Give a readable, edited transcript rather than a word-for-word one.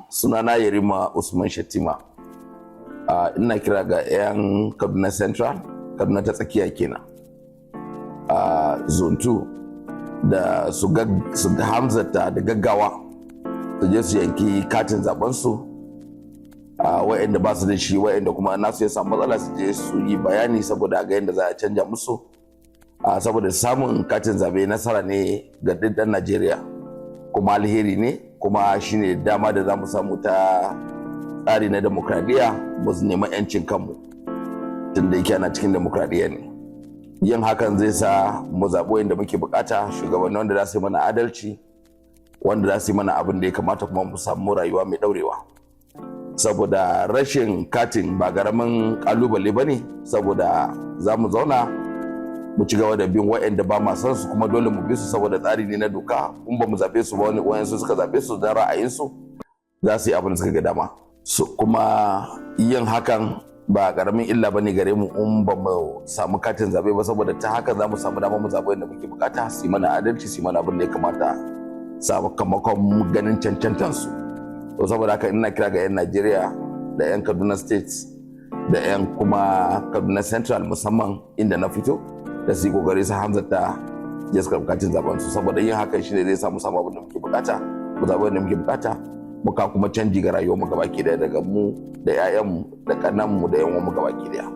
Sunana Yerima Usman Shettima. Ina kira ga 'yan Kaduna Central, Kaduna ta tsakiya kenan. Zone 2 da su hamzata da gaggawa su je su yanki katin zabensu. Wa'anda ba su da shi, wa'anda kuma nasu ya samu matsala su je su yi bayani saboda ga yadda za a canja musu. Saboda samun katin zabe nasara ne ga duk ɗan Najeriya, kuma alheri ne, kuma shine dama da za mu samu ta tsari na Dimokradiyya mu nema 'yancin kanmu, tunda yake ana cikin Dimokradiyya ne. Yin hakan zai sa mu zaɓi wanda muke bukata, shugabanni wanda za su yi mana adalci, wanda za su yi mana abin da ya kamata, kuma mu samu rayuwa mai ɗaurewa. Saboda rashin katin ba garamin kalubale ba ne, saboda za mu zauna mu ci gaba da bin wa'anda ba ma san su, kuma dole mu bi su saboda tsari ne na doka. In ba mu zabe su ba, wani wayansu suka zabe su da ra'ayinsu, za su yi abin da suka ga dama. Kuma yin hakan ba karamin illa bane gare mu in ba mu samu katin zabe ba, saboda ta haka za mu samu dama mu zabe wanda muke bukata, su yi mana adalci, su yi mana abin da ya kamata sakamakon ganin cancantan su. To saboda haka ina kira ga 'yan Najeriya da 'yan Kaduna State da 'yan kuma Kaduna Central musamman inda na fito, da su yi kokari su hamzata ya suka bukatun zaben su, saboda yin hakan shine zai samu abin da muke bukata, mu zaɓi wanda muke bukata, muka kuma canji ga rayuwar mu gabaki daya, daga mu da 'ya'yanmu da kannanmu da yan uwan mu gabaki daya.